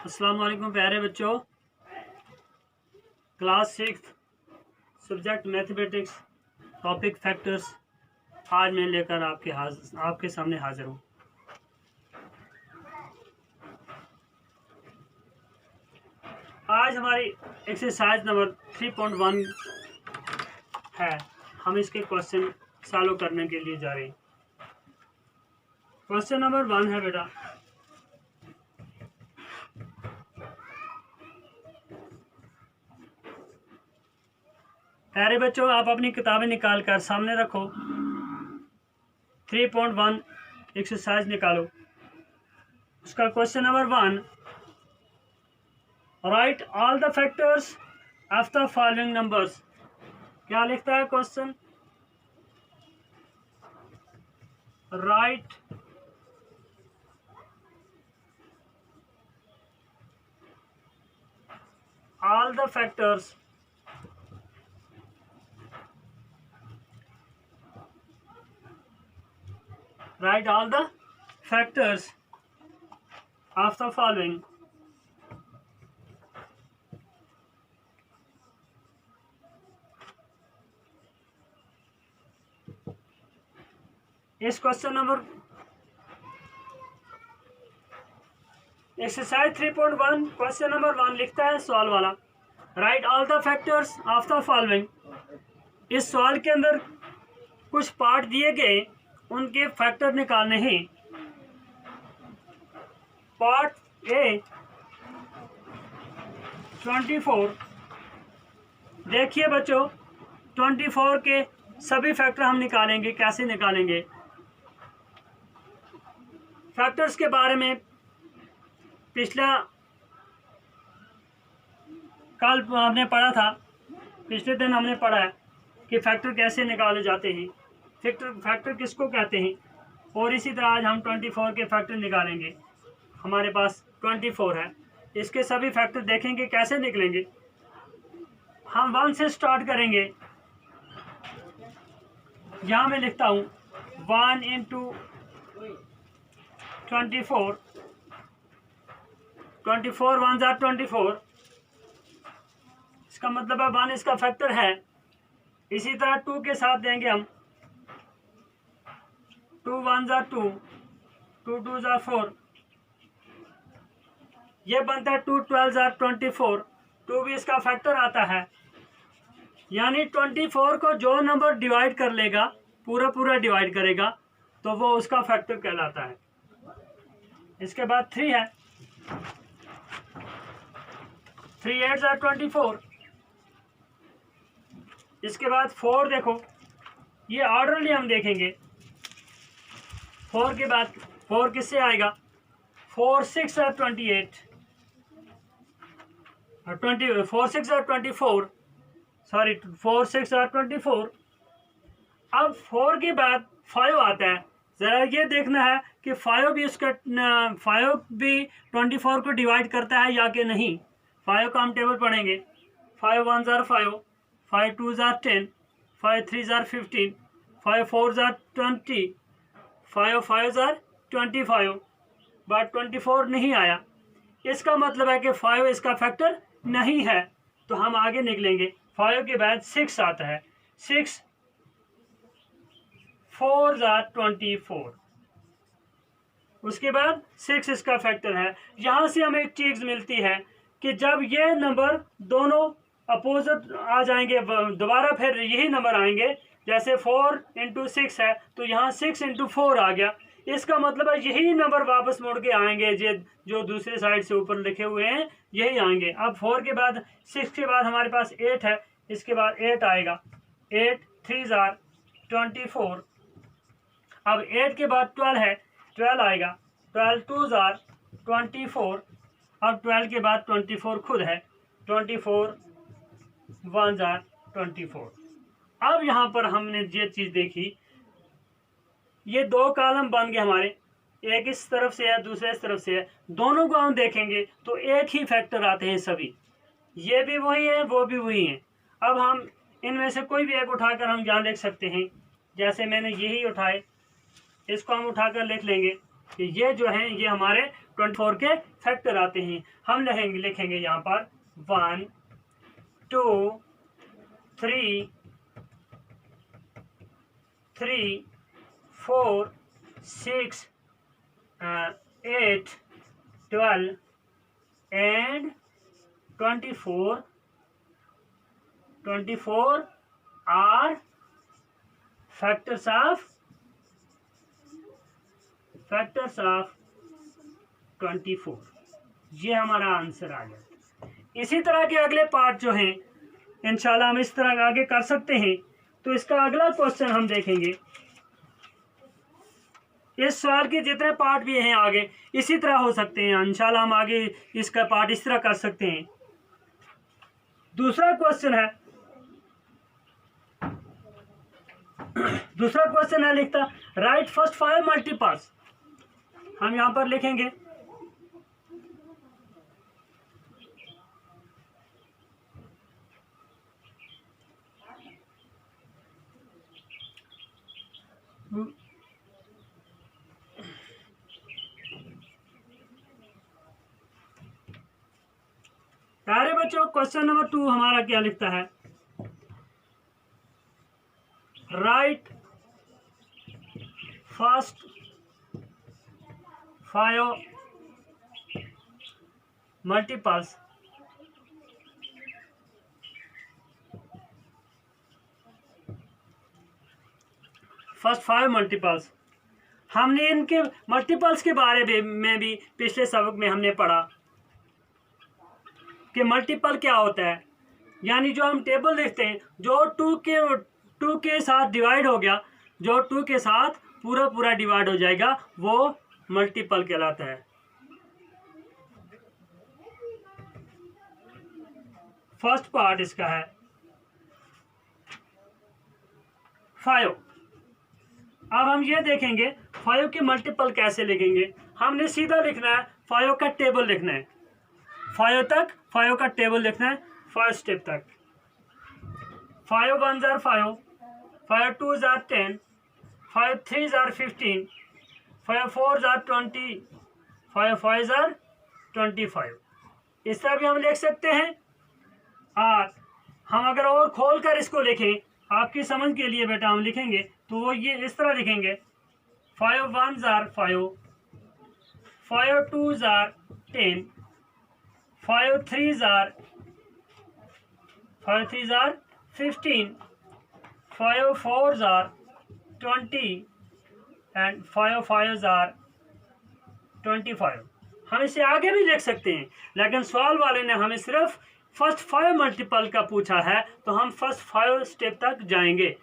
अस्सलाम वालेकुम प्यारे बच्चों। Class 6 subject mathematics topic factors आज मैं लेकर आपके सामने हाजिर हूँ। आज हमारी एक्सरसाइज नंबर 3.1 है। हम इसके क्वेश्चन सॉल्व करने के लिए जा रहे हैं। क्वेश्चन नंबर 1 है बेटा, प्यारे बच्चों आप अपनी किताबें निकाल कर सामने रखो। 3.1 एक्सरसाइज निकालो। उसका question number 1, right all the factors of the following numbers. क्या लिखता है question? Right all the factors write all the factors of the following. इस question number exercise 3.1 question number 1 लिखता है सवाल वाला, right all the factors of the following. इस सवाल के अंदर कुछ पार्ट दिए गए, उनके फैक्टर निकालने हैं। Part A 24। देखिए बच्चों, 24 के सभी फैक्टर हम निकालेंगे। कैसे निकालेंगे? फैक्टर्स के बारे में पिछला कल हमने पढ़ा था, पिछले दिन हमने पढ़ा है कि फैक्टर कैसे निकाले जाते हैं, फैक्टर किसको कहते हैं। और इसी तरह आज हम 24 के फैक्टर निकालेंगे। हमारे पास 24 है, इसके सभी फैक्टर देखेंगे कैसे निकलेंगे। हम 1 से स्टार्ट करेंगे। यहाँ मैं लिखता हूँ 1 इंटू 24, 24 1 जार 24। इसका मतलब है 1 इसका फैक्टर है। इसी तरह 2 के साथ देंगे हम 2 1 जार 2, 2 2 जार 4। ये बनता है 2 12 जार 24। 2 भी इसका फैक्टर आता है। यानी 24 को जो नंबर डिवाइड कर लेगा, पूरा डिवाइड करेगा, तो वो उसका फैक्टर कहलाता है। इसके बाद 3 है, 3 8 जार 24। इसके बाद 4 देखो, ये ऑर्डरली हम देखेंगे। 4 के बाद 4 किससे आएगा? 4 6 जार 28, 4 6 जार 24, सॉरी 4 6 जार 24। अब 4 के बाद 5 आता है। ज़रा ये देखना है कि 5 भी 24 को डिवाइड करता है या कि नहीं। 5 का हम टेबल पढ़ेंगे। 5 1 jar 5, 5 2 jar 10, 5 3 jar 15, 5 4 jar 20, 5 5 jar 25। But 24 नहीं आया। इसका मतलब है कि 5 इसका फैक्टर नहीं है। तो हम आगे निकलेंगे। 5 के बाद 6 आता है। 6 4 जार 24। उसके बाद 6 इसका फैक्टर है। यहाँ से हमें एक चीज़ मिलती है कि जब ये नंबर दोनों अपोजिट आ जाएंगे, दोबारा फिर यही नंबर आएंगे। जैसे 4 इंटू 6 है, तो यहाँ 6 इंटू 4 आ गया। इसका मतलब है यही नंबर वापस मुड़ के आएंगे, जो दूसरे साइड से ऊपर लिखे हुए हैं यही आएंगे। अब 4 के बाद 6 के बाद हमारे पास 8 है। इसके बाद 8 आएगा। 8 3 जार 24। अब 8 के बाद 12 है, 12 आएगा। 12 2 जार 24। अब 12 के बाद 24 खुद है। 24 1 जार 24। अब यहाँ पर हमने ये चीज़ देखी, ये 2 कॉलम बन गए हमारे। एक इस तरफ से है, दूसरे इस तरफ से है। दोनों को हम देखेंगे तो एक ही फैक्टर आते हैं सभी। ये भी वही है, वो भी वही है। अब हम इनमें से कोई भी एक उठाकर हम यहाँ लिख सकते हैं। जैसे मैंने यही उठाए, इसको हम उठाकर लिख लेंगे कि ये जो है ये हमारे 24 के फैक्टर आते हैं। हम लिखेंगे यहाँ पर 1 2 3 4 6 8 12 and 24 are factors of 24। ये हमारा आंसर आ गया। इसी तरह के अगले पार्ट जो हैं इंशाल्लाह हम इस तरह आगे कर सकते हैं। तो इसका अगला क्वेश्चन हम देखेंगे। इस सवाल के जितने पार्ट भी हैं आगे इसी तरह हो सकते हैं। इंशाल्लाह हम आगे इसका पार्ट इस तरह कर सकते हैं। दूसरा क्वेश्चन है लिखता राइट फर्स्ट 5 मल्टीपल्स। हम यहां पर लिखेंगे प्यारे बच्चों, क्वेश्चन नंबर 2 हमारा क्या लिखता है? राइट फर्स्ट 5 मल्टीपल्स हमने इनके मल्टीपल्स के बारे में भी पिछले सबक में हमने पढ़ा कि मल्टीपल क्या होता है। यानी जो हम टेबल लिखते हैं जो 2 के साथ डिवाइड हो गया, जो 2 के साथ पूरा डिवाइड हो जाएगा वो मल्टीपल कहलाता है। फर्स्ट पार्ट इसका है 5। अब हम ये देखेंगे 5 के मल्टीपल कैसे लिखेंगे। हमने सीधा लिखना है 5 का टेबल लिखना है। 5 का टेबल लिखना है 5 स्टेप तक। 5 1s are 5, 5 2s are 10, 5 3s are 15, 5 4s are 20, 5 5s are 25। इस तरह भी हम लिख सकते हैं। और हम अगर और खोल कर इसको लिखें आपकी समझ के लिए बेटा हम लिखेंगे तो वो ये इस तरह लिखेंगे 5 1s are 5, 5 2s are 10, 5 3s are 15, 5 4s are 20 and 5 5s are 25। हम इसे आगे भी लिख सकते हैं लेकिन सवाल वाले ने हमें सिर्फ फर्स्ट 5 मल्टीपल का पूछा है तो हम फर्स्ट 5 स्टेप तक जाएंगे।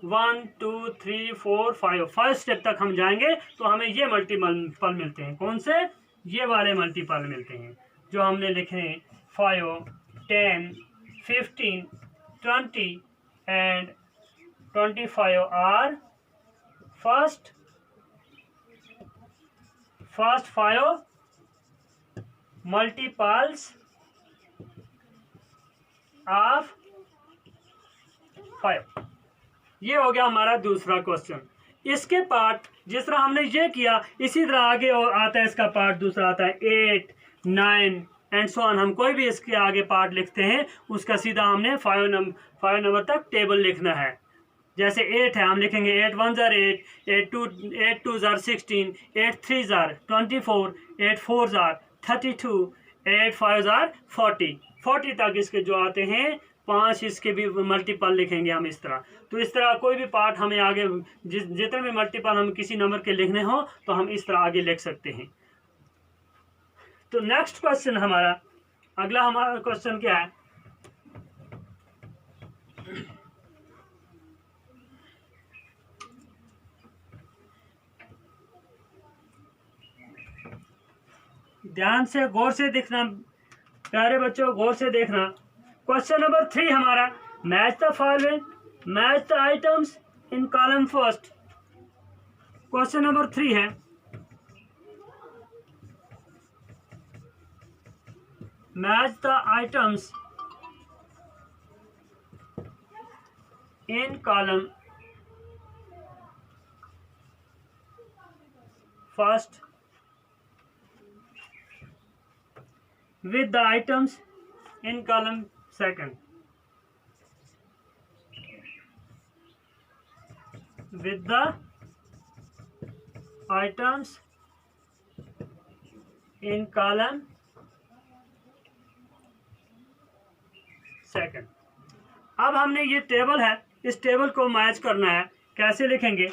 1 2 3 4 5 स्टेप तक हम जाएंगे तो हमें ये मल्टीपल मिलते हैं। कौन से? ये वाले मल्टीपल मिलते हैं जो हमने लिखे 5 10 15 20 and 25 are first 5 multiples of 5। ये हो गया हमारा दूसरा क्वेश्चन। इसके पार्ट जिस तरह हमने ये किया इसी तरह आगे और आता है इसका पार्ट दूसरा आता है 8 9 एंड सो ऑन। हम कोई भी इसके आगे पार्ट लिखते हैं उसका सीधा हमने 5 नंबर तक टेबल लिखना है। जैसे 8 है हम लिखेंगे 8 1s are 8, 8 2s are 16, 8 3s are 24, 8 4s are 32, 8 5s are 40 तक इसके जो आते हैं 5 इसके भी मल्टीपल लिखेंगे हम इस तरह। तो इस तरह कोई भी पार्ट हमें आगे जितने भी मल्टीपल हम किसी नंबर के लिखने हो तो हम इस तरह आगे लिख सकते हैं। तो नेक्स्ट क्वेश्चन अगला हमारा क्वेश्चन क्या है? ध्यान से गौर से देखना प्यारे बच्चों, गौर से देखना। क्वेश्चन नंबर 3 हमारा match the following, match the items in column first. Question number 3 है match the items in column first with the items in column second. With the items in column second. अब हमने ये table है, इस table को match करना है. कैसे लिखेंगे?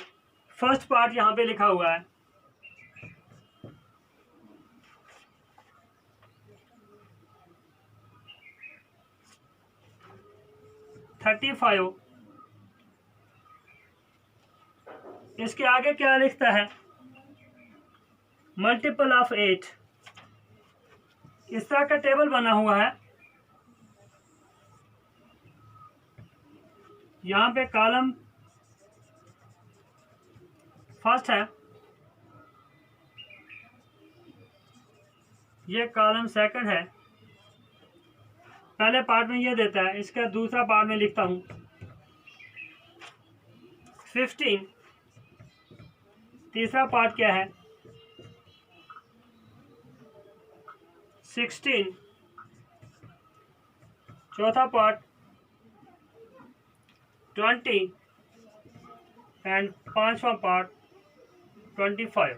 फर्स्ट पार्ट यहाँ पे लिखा हुआ है, $35. इसके आगे क्या लिखता है? Multiple of 8. इस तरह का टेबल बना हुआ है. यहाँ पे कॉलम फर्स्ट है, ये कॉलम सेकंड है. पहले पार्ट में ये देता है, इसका दूसरा पार्ट में लिखता हूँ 15. तीसरा पार्ट क्या है? 16. चौथा पार्ट 20 एंड पांचवा पार्ट 25.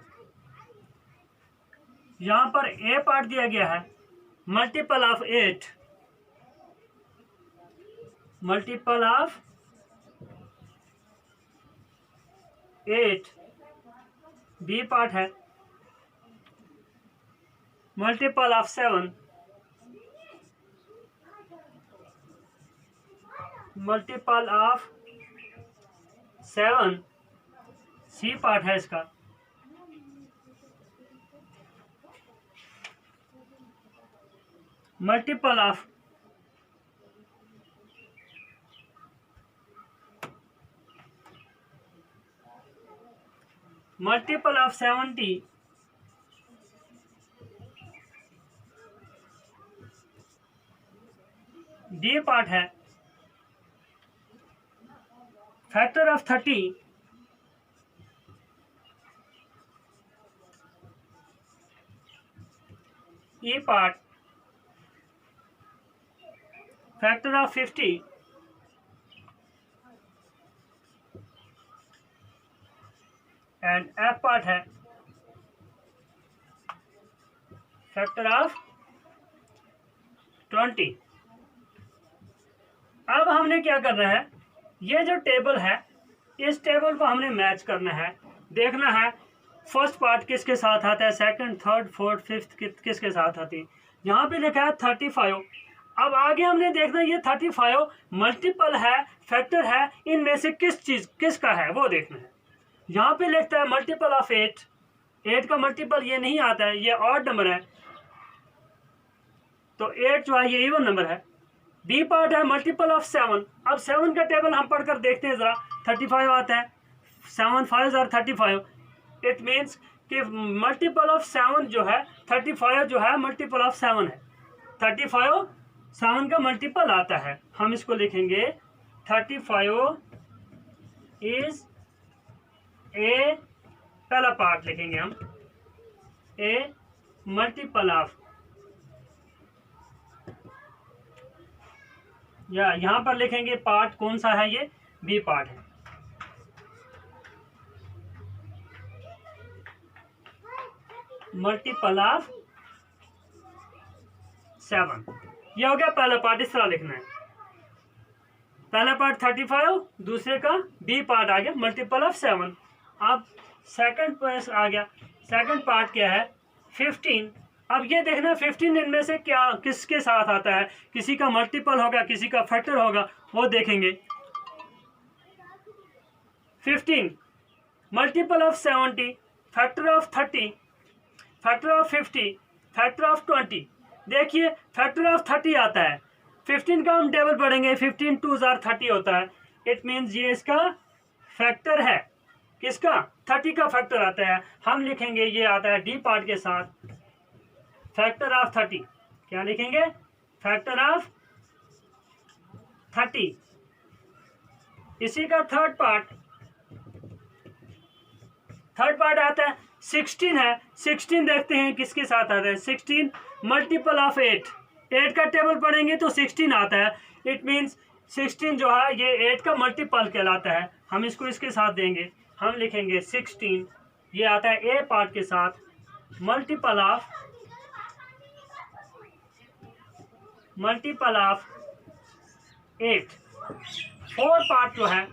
यहाँ पर ए पार्ट दिया गया है multiple of 8. Multiple of 8. B part है multiple of 7. Multiple of 7. C part है इसका मल्टीपल ऑफ 70. डी पार्ट है factor of 30. E part factor of 50. And f part है फैक्टर ऑफ 20. अब हमने क्या करना है? ये जो टेबल है, इस टेबल को हमने मैच करना है. देखना है फर्स्ट पार्ट किसके साथ आता है, सेकंड, थर्ड, फोर्थ, फिफ्थ किसके साथ आती है. यहाँ पे लिखा है 35. अब आगे हमने देखना है ये 35 मल्टीपल है, फैक्टर है, इनमें से किसका है वो देखना है. यहाँ पे लिखता है मल्टीपल ऑफ 8. 8 का मल्टीपल ये नहीं आता है, ये ऑड नंबर है, तो 8 जो है ये इवन नंबर है. बी पार्ट है मल्टीपल ऑफ 7. अब 7 का टेबल हम पढ़कर देखते हैं जरा. 35 आता है, 7 5 आर 35. इट मीन्स कि मल्टीपल ऑफ 7 जो है 35 जो है मल्टीपल ऑफ 7 है. 35 7 का मल्टीपल आता है. हम इसको लिखेंगे 35 इज ए, पहला पार्ट लिखेंगे हम ए मल्टीपल ऑफ, या यहां पर लिखेंगे पार्ट कौन सा है, ये बी पार्ट है. Multiple of 7. ये हो गया पहला पार्ट. इस तरह लिखना है. पहला पार्ट 35, दूसरे का बी पार्ट आ गया मल्टीपल ऑफ 7. अब सेकंड पार्ट आ गया. सेकंड पार्ट क्या है? 15. अब ये देखना 15 इनमें से क्या किसके साथ आता है. किसी का मल्टीपल होगा, किसी का फैक्टर होगा, वो देखेंगे. 15 multiple of 70, factor of 30, factor of 50, factor of 20. देखिए फैक्टर ऑफ 30 आता है. 15 का हम टेबल पढ़ेंगे. 15 2 आर 30 होता है. इट मीन्स ये इसका फैक्टर है. किसका? 30 का फैक्टर आता है. हम लिखेंगे ये आता है डी पार्ट के साथ फैक्टर ऑफ 30. क्या लिखेंगे? Factor of 30. इसी का थर्ड पार्ट आता है 16 है, 16 देखते हैं किसके साथ आता है। 16 मल्टीपल ऑफ 8, 8 का टेबल पढ़ेंगे तो 16 आता है। इट मीन्स 16 जो है ये 8 का मल्टीपल कहलाता है। हम इसको इसके साथ देंगे, हम लिखेंगे 16, ये आता है ए पार्ट के साथ, मल्टीपल ऑफ 8। 4 पार्ट जो है,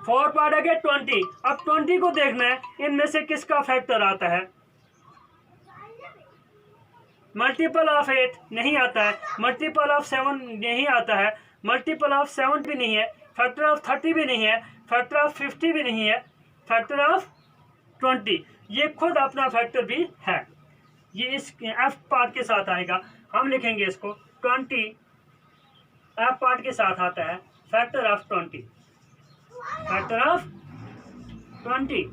4 पार्ट है 20। अब 20 को देखना है इनमें से किसका फैक्टर आता है। मल्टीपल ऑफ 8 नहीं आता है, मल्टीपल ऑफ 7 नहीं आता है, मल्टीपल ऑफ 7 भी नहीं है, फैक्टर ऑफ 30 भी नहीं है, फैक्टर ऑफ 50 भी नहीं है, फैक्टर ऑफ 20 ये खुद अपना फैक्टर भी है। ये इस एफ पार्ट के साथ आएगा। हम लिखेंगे इसको 20 एफ पार्ट के साथ आता है, फैक्टर ऑफ 20, फैक्टर ऑफ 20।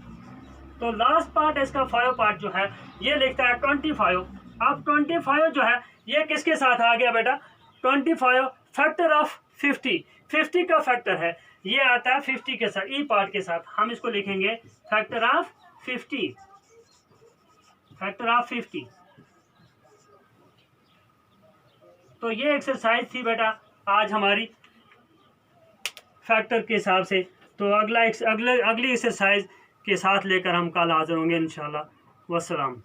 तो लास्ट पार्ट इसका 5 पार्ट जो है ये लिखता है 25। अब 25 जो है ये किसके साथ आ गया बेटा, 25 फैक्टर ऑफ 50, 50 का फैक्टर है, ये आता है 50 के साथ, ई पार्ट के साथ। हम इसको लिखेंगे फैक्टर ऑफ 50, फैक्टर ऑफ 50। तो ये एक्सरसाइज थी बेटा आज हमारी फैक्टर के हिसाब से। तो अगली एक्सरसाइज के साथ लेकर हम कल हाजिर होंगे इंशाल्लाह। वस्सलाम।